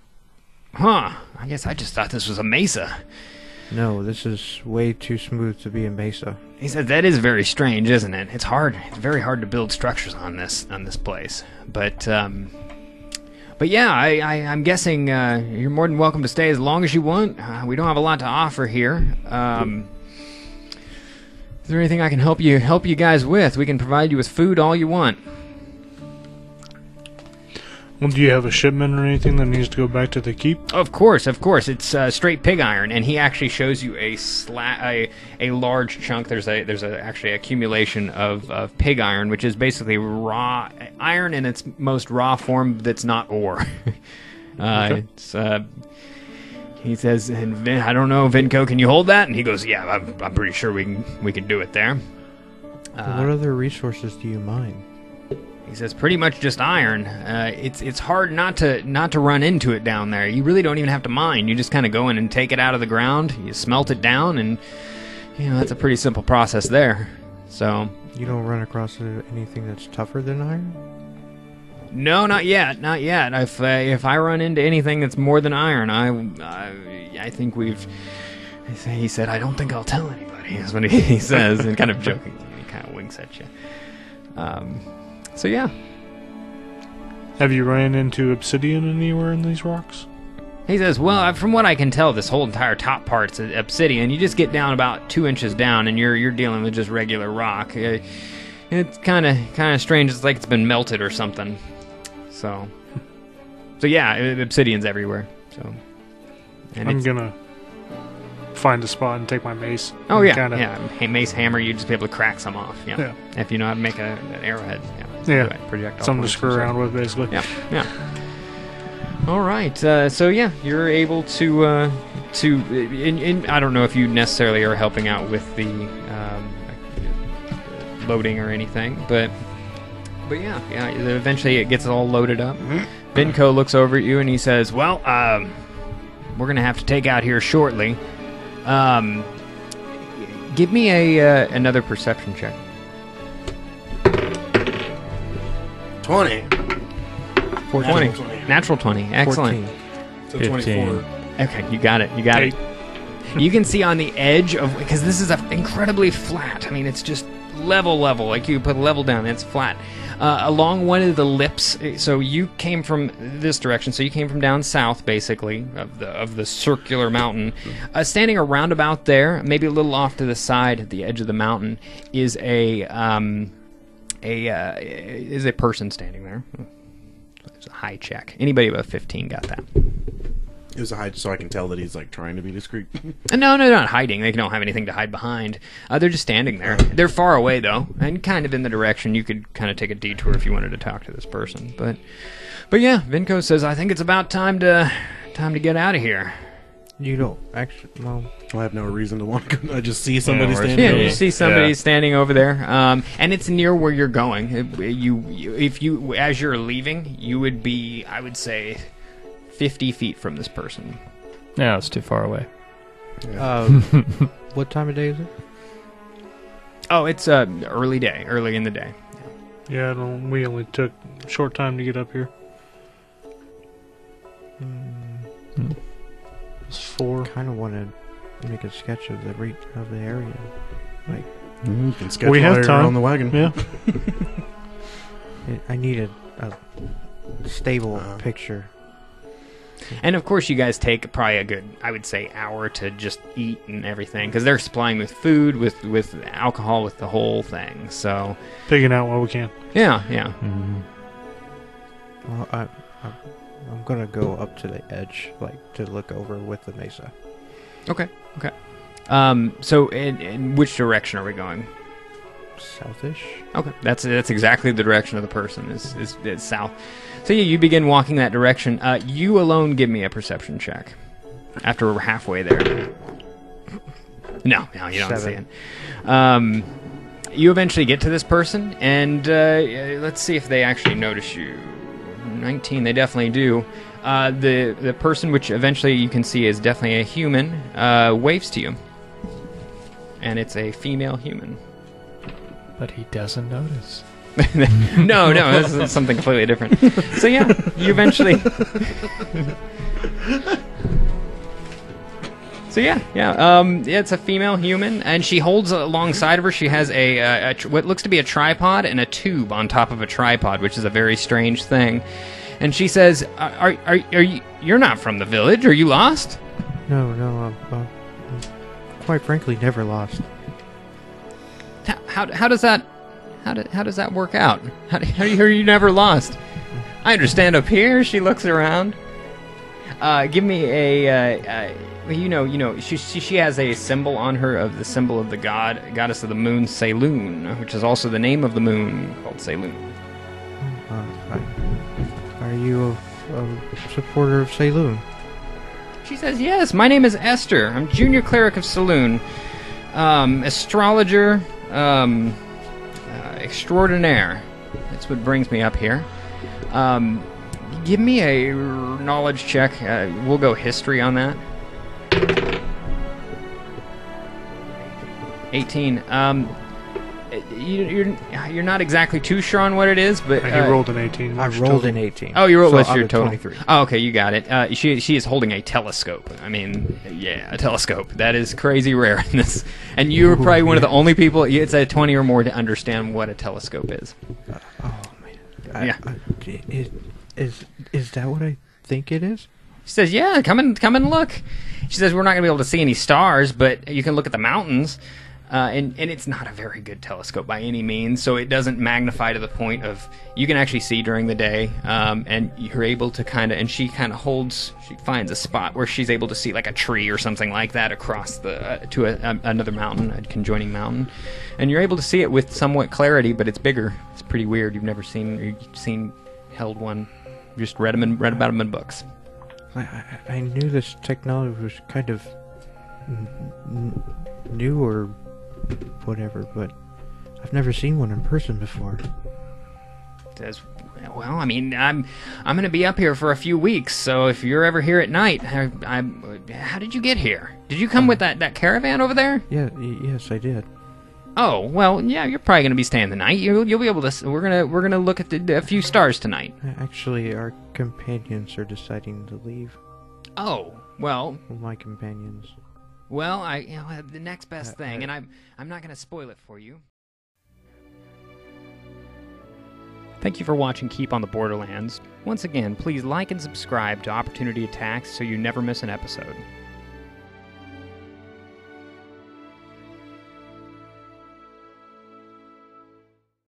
Huh. I guess I just thought this was a mesa. No, this is way too smooth to be a mesa. He said that is very strange, isn't it? It's hard. It's very hard to build structures on this place. But yeah, I'm guessing you're more than welcome to stay as long as you want. We don't have a lot to offer here. Is there anything I can help you guys with? We can provide you with food all you want. Well, do you have a shipment or anything that needs to go back to the keep? Of course. It's straight pig iron, and he actually shows you a large chunk. There's actually accumulation of pig iron, which is basically raw iron in its most raw form that's not ore. Okay. He says, and I don't know, Vinco, can you hold that? And he goes, yeah, I'm pretty sure we can do it there. What other resources do you mine? He says pretty much just iron. It's hard not to run into it down there. You really don't even have to mine. You just kind of go in and take it out of the ground. You smelt it down, and that's a pretty simple process there. So you don't run across anything that's tougher than iron? No, not yet. If I run into anything that's more than iron, I think we've. He said, I don't think I'll tell anybody. Is what he says, and kind of jokingly, he kind of winks at you. So yeah. Have you ran into obsidian anywhere in these rocks? He says, well, from what I can tell, this whole entire top part's obsidian. You just get down about 2 inches down, and you're dealing with just regular rock. It's kind of strange. It's like it's been melted or something. So yeah, obsidian's everywhere. So, and I'm gonna find a spot and take my mace. Oh yeah. Mace hammer. You just be able to crack some off. Yeah. If you know how to make an arrowhead. Yeah. Projectile. Something to screw around with, basically. Yeah. All right. So yeah, you're able to. I don't know if you necessarily are helping out with the loading or anything, but yeah. Eventually, it gets all loaded up. Vinco looks over at you and he says, "Well, we're gonna have to take out here shortly. Give me another perception check. 20. 420. Natural 20. Excellent. 14. So 15. 24. Okay, you got it. You got it. You can see on the edge of, because this is incredibly flat. I mean, it's just level. Like you put level down, it's flat. Along one of the lips, so you came from this direction. So you came from down south, basically, of the circular mountain. Standing around about there, maybe a little off to the side at the edge of the mountain, is a person standing there. It's a high check. Anybody above 15 got that. It was a hide, so I can tell that he's like trying to be discreet. No, they're not hiding. They don't have anything to hide behind. They're just standing there. They're far away, though, and kind of in the direction. You could kind of take a detour if you wanted to talk to this person. But yeah, Vinco says, I think it's about time to get out of here. You don't actually. Well, I have no reason to want to. I just see somebody standing. Yeah, over you there. see somebody standing over there, and it's near where you're going. If you as you're leaving, you would be, I would say, 50 feet from this person. No, it's too far away. what time of day is it? Oh, it's early in the day. Yeah, we only took a short time to get up here. It's 4. Kind of want to make a sketch of the area. Like, You can sketch we while have you're time on the wagon. Yeah. I need a stable picture. And of course, you guys take probably a good, I would say, hour to just eat and everything, because they're supplying with food, with alcohol, with the whole thing. So, Pigging out while we can. yeah. Well, I'm gonna go up to the edge, like to look over with the mesa. Okay. So, in which direction are we going? Southish. Okay, that's exactly the direction of the person is south. So yeah, you begin walking that direction. You alone give me a perception check. After we're halfway there. No, you don't see it. You eventually get to this person, and let's see if they actually notice you. 19, they definitely do. The person, which eventually you can see is definitely a human, waves to you. And it's a female human. But he doesn't notice. No, this is something completely different. So yeah, you eventually... it's a female human, and she holds alongside of her, she has what looks to be a tripod and a tube on top of a tripod, which is a very strange thing. And she says, are you, you're not from the village, are you lost? No, I'm quite frankly never lost. How does that work out? How are you never lost? I understand up here. She looks around. Give me she has a symbol on her of the symbol of the goddess of the moon, Saloon, which is also the name of the moon called Saloon. Are you a supporter of Saloon? She says, yes, my name is Esther. I'm junior cleric of Saloon. Astrologer, extraordinaire. That's what brings me up here. Give me a knowledge check. We'll go history on that. 18. You're not exactly too sure on what it is, but He rolled an 18. I rolled an 18. Oh, you rolled. What's I'm your at total? 23. Oh, okay, you got it. She is holding a telescope. I mean, yeah, a telescope. That is crazy rare in this. And you're probably one of the only people. It's a 20 or more to understand what a telescope is. Oh man. Is that what I think it is? She says, "Yeah, come and look." She says, "We're not going to be able to see any stars, but you can look at the mountains." And it's not a very good telescope by any means, so it doesn't magnify to the point of you can actually see during the day, and you're able to she finds a spot where she's able to see like a tree or something like that across to another mountain, a conjoining mountain, and you're able to see it with somewhat clarity, but it's bigger. It's pretty weird. You've never held one, just read about them in books. I knew this technology was kind of new or whatever, but I've never seen one in person before. Well, I mean, I'm going to be up here for a few weeks, so if you're ever here at night, how did you get here? Did you come with that caravan over there? Yeah, yes, I did. Oh, well, yeah, you're probably going to be staying the night. You'll be able to. We're gonna look at a few stars tonight. Actually, our companions are deciding to leave. Oh, well, My companions. well, the next best thing, and I'm not going to spoil it for you. Thank you for watching Keep on the Borderlands. Once again, please like and subscribe to Opportunity Attacks so you never miss an episode.